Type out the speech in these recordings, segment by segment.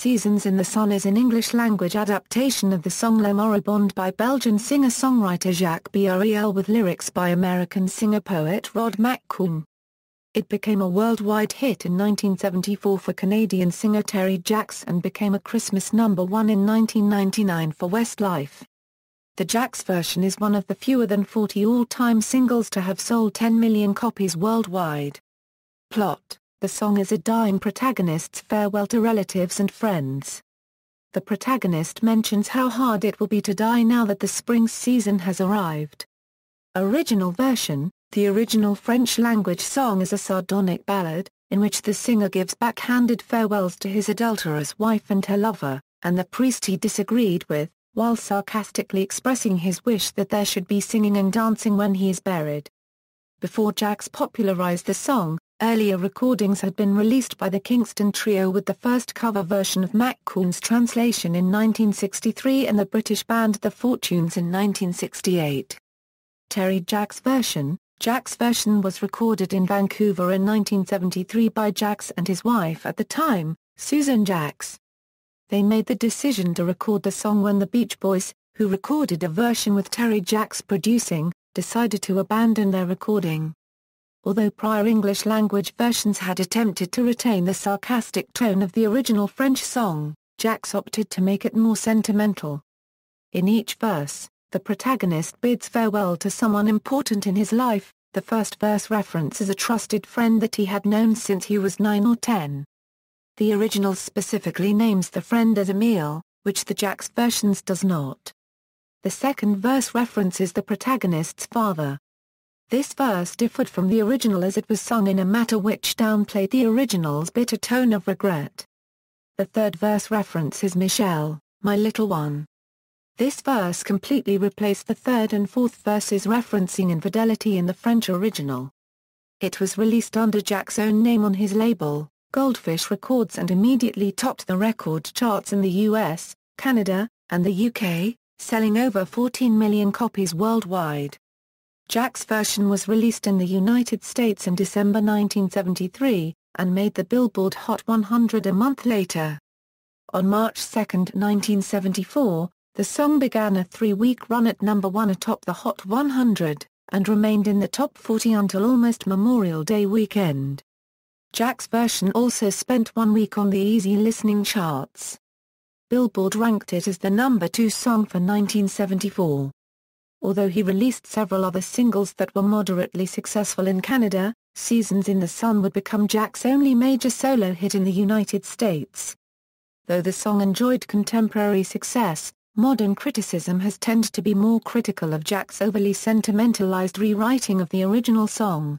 Seasons in the Sun is an English-language adaptation of the song Le Moribond by Belgian singer-songwriter Jacques Brel with lyrics by American singer-poet Rod McKuen. It became a worldwide hit in 1974 for Canadian singer Terry Jacques and became a Christmas #1 in 1999 for Westlife. The Jacques version is one of the fewer than 40 all-time singles to have sold 10 million copies worldwide. Plot: the song is a dying protagonist's farewell to relatives and friends. The protagonist mentions how hard it will be to die now that the spring season has arrived. Original version: the original French-language song is a sardonic ballad, in which the singer gives backhanded farewells to his adulterous wife and her lover, and the priest he disagreed with, while sarcastically expressing his wish that there should be singing and dancing when he is buried. Before Jacques popularized the song, earlier recordings had been released by the Kingston Trio with the first cover version of McKuen's translation in 1963 and the British band The Fortunes in 1968. Terry Jacques' version: Jacques' version was recorded in Vancouver in 1973 by Jacques and his wife at the time, Susan Jacques. They made the decision to record the song when the Beach Boys, who recorded a version with Terry Jacques producing, decided to abandon their recording. Although prior English-language versions had attempted to retain the sarcastic tone of the original French song, Jacques opted to make it more sentimental. In each verse, the protagonist bids farewell to someone important in his life. The first verse references a trusted friend that he had known since he was 9 or 10. The original specifically names the friend as Emile, which the Jacques versions does not. The second verse references the protagonist's father. This verse differed from the original as it was sung in a manner which downplayed the original's bitter tone of regret. The third verse references Michel, my little one. This verse completely replaced the third and fourth verses referencing infidelity in the French original. It was released under Jacques' own name on his label, Goldfish Records, and immediately topped the record charts in the US, Canada, and the UK, selling over 14 million copies worldwide. Jacques' version was released in the United States in December 1973, and made the Billboard Hot 100 a month later. On March 2, 1974, the song began a 3-week run at #1 atop the Hot 100, and remained in the top 40 until almost Memorial Day weekend. Jacques' version also spent 1 week on the easy listening charts. Billboard ranked it as the #2 song for 1974. Although he released several other singles that were moderately successful in Canada, Seasons in the Sun would become Jacques' only major solo hit in the United States. Though the song enjoyed contemporary success, modern criticism has tended to be more critical of Jacques' overly sentimentalized rewriting of the original song.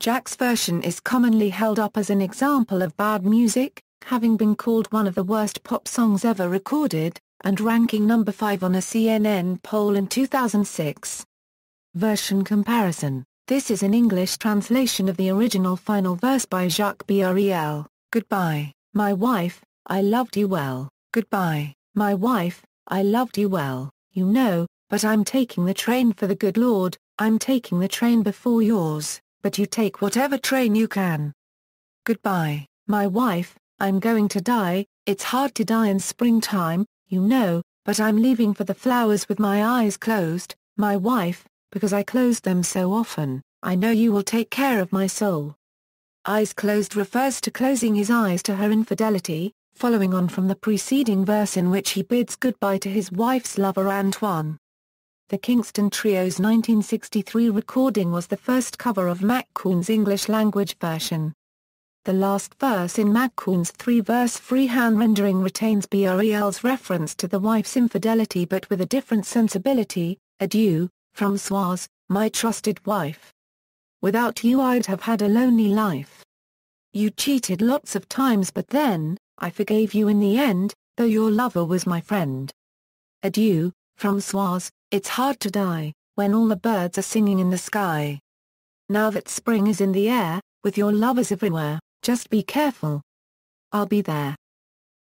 Jacques' version is commonly held up as an example of bad music, having been called one of the worst pop songs ever recorded, and ranking #5 on a CNN poll in 2006. Version comparison: this is an English translation of the original final verse by Jacques Brel. Goodbye, my wife, I loved you well. Goodbye, my wife, I loved you well, you know, but I'm taking the train for the good Lord. I'm taking the train before yours, but you take whatever train you can. Goodbye, my wife, I'm going to die. It's hard to die in springtime, you know, but I'm leaving for the flowers with my eyes closed, my wife, because I closed them so often. I know you will take care of my soul. Eyes closed refers to closing his eyes to her infidelity, following on from the preceding verse in which he bids goodbye to his wife's lover Antoine. The Kingston Trio's 1963 recording was the first cover of McKuen's English-language version. The last verse in McKuen's 3-verse freehand rendering retains Brel's reference to the wife's infidelity but with a different sensibility: Adieu, Françoise, my trusted wife. Without you I'd have had a lonely life. You cheated lots of times but then, I forgave you in the end, though your lover was my friend. Adieu, Françoise, it's hard to die, when all the birds are singing in the sky. Now that spring is in the air, with your lovers everywhere, just be careful. I'll be there.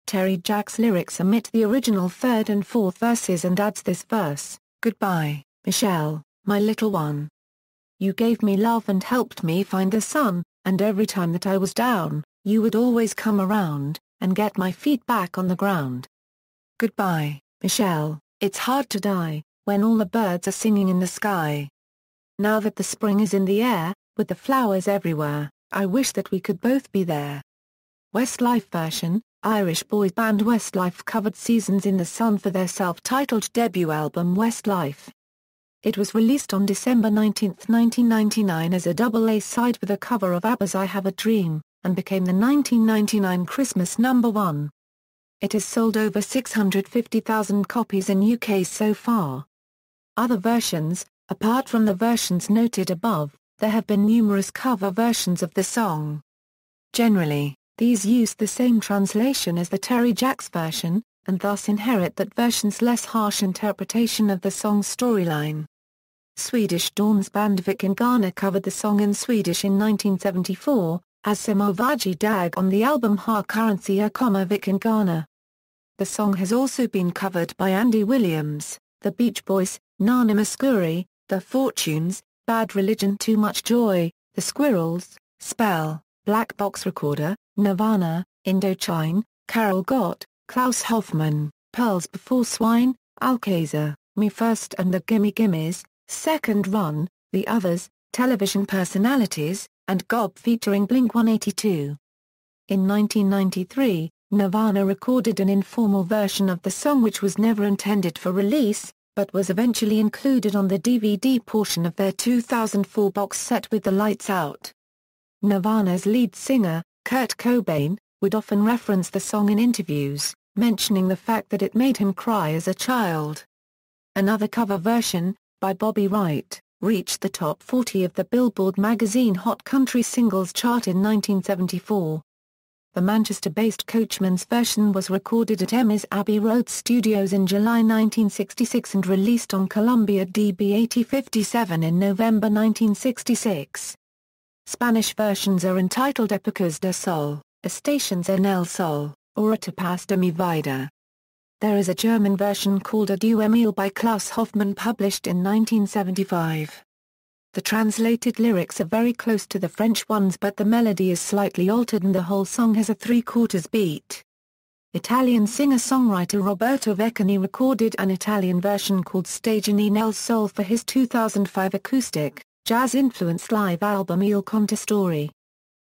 Terry Jacques' lyrics omit the original third and fourth verses and adds this verse: Goodbye, Michel, my little one. You gave me love and helped me find the sun, and every time that I was down, you would always come around, and get my feet back on the ground. Goodbye, Michelle, it's hard to die, when all the birds are singing in the sky. Now that the spring is in the air, with the flowers everywhere, I wish that we could both be there. Westlife version. Irish boy band Westlife covered Seasons in the Sun for their self-titled debut album Westlife. It was released on December 19, 1999 as a double A-side with a cover of ABBA's I Have a Dream, and became the 1999 Christmas #1. It has sold over 650,000 copies in UK so far. Other versions. Apart from the versions noted above, there have been numerous cover versions of the song. Generally, these use the same translation as the Terry Jacques version, and thus inherit that version's less harsh interpretation of the song's storyline. Swedish Dawn's band Vikingarna covered the song in Swedish in 1974, as Samovaji Dag on the album Har Currency Vikingarna. The song has also been covered by Andy Williams, The Beach Boys, Nana Muscuri, The Fortunes, Bad Religion Too Much Joy, The Squirrels, Spell, Black Box Recorder, Nirvana, Indochine, Carol Gott, Klaus Hoffmann, Pearls Before Swine, Alcazar, Me First and the Gimme Gimmes, Second Run, The Others, Television Personalities, and Gob featuring Blink-182. In 1993, Nirvana recorded an informal version of the song which was never intended for release, but was eventually included on the DVD portion of their 2004 box set with the Lights Out. Nirvana's lead singer, Kurt Cobain, would often reference the song in interviews, mentioning the fact that it made him cry as a child. Another cover version, by Bobby Wright, reached the top 40 of the Billboard magazine Hot Country Singles chart in 1974. The Manchester-based Coachman's version was recorded at Emmys Abbey Road Studios in July 1966 and released on Columbia DB8057 in November 1966. Spanish versions are entitled Épocas de Sol, Estaciones en el Sol, or Etapas de mi vida. There is a German version called Adieu Emile by Klaus Hoffmann published in 1975. The translated lyrics are very close to the French ones but the melody is slightly altered and the whole song has a 3/4 beat. Italian singer-songwriter Roberto Vecchini recorded an Italian version called Stagioni nel Sol for his 2005 acoustic, jazz-influenced live album Il Contestory.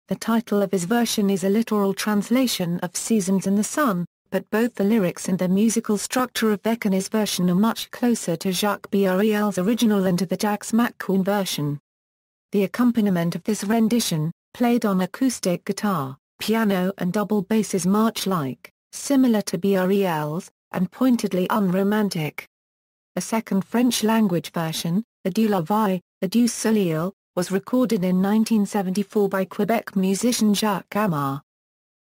The title of his version is a literal translation of Seasons in the Sun, but both the lyrics and the musical structure of Vecchini's version are much closer to Jacques Brel's original than to the Jacques McKuen version. The accompaniment of this rendition, played on acoustic guitar, piano and double bass is march-like, similar to Brel's, and pointedly unromantic. A second French-language version, Adieu la vie, Adieu Soleil, was recorded in 1974 by Quebec musician Jacques Amar.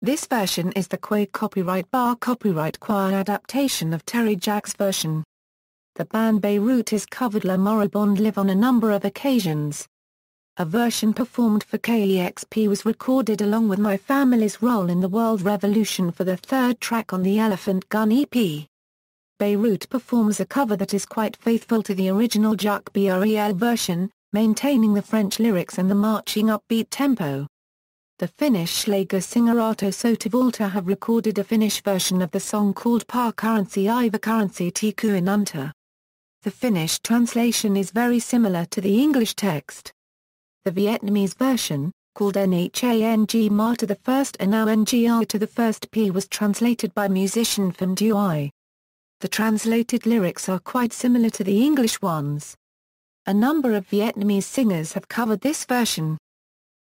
This version is the copyright adaptation of Terry Jacques' version. The band Beirut has covered La Moribond Live on a number of occasions. A version performed for KEXP was recorded along with My Family's Role in the World Revolution for the third track on the Elephant Gun EP. Beirut performs a cover that is quite faithful to the original Jacques Brel version, maintaining the French lyrics and the marching upbeat tempo. The Finnish Schlager singer Arto Sotavolta have recorded a Finnish version of the song called Par Currency Iva Currency Tikuinunta. The Finnish translation is very similar to the English text. The Vietnamese version, called Nhang Ma to the first and now Ngr to the first P, was translated by musician Pham Duy. The translated lyrics are quite similar to the English ones. A number of Vietnamese singers have covered this version.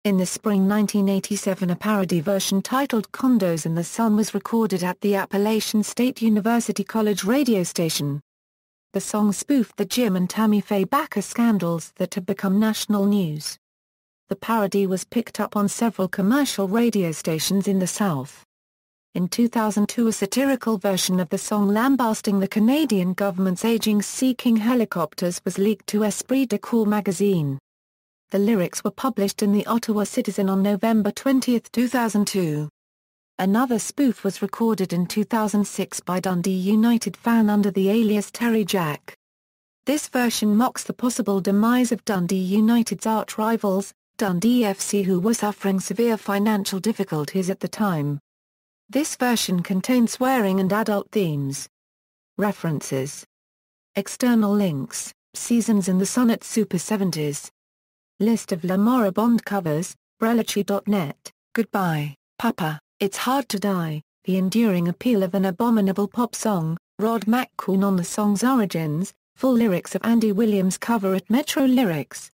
In the spring 1987 a parody version titled Condos in the Sun was recorded at the Appalachian State University College radio station. The song spoofed the Jim and Tammy Faye Bakker scandals that have become national news. The parody was picked up on several commercial radio stations in the South. In 2002 a satirical version of the song lambasting the Canadian government's aging Sea King helicopters was leaked to Esprit de Corps magazine. The lyrics were published in the Ottawa Citizen on November 20, 2002. Another spoof was recorded in 2006 by Dundee United fan under the alias Terry Jack. This version mocks the possible demise of Dundee United's arch-rivals, Dundee FC, who were suffering severe financial difficulties at the time. This version contains swearing and adult themes. References. External links, Seasons in the Sun at Super 70s. List of Le Moribond covers, Brelachi.net, Goodbye, Papa, It's Hard to Die, The Enduring Appeal of an Abominable Pop Song, Rod McKuen on the song's origins, full lyrics of Andy Williams cover at Metro Lyrics.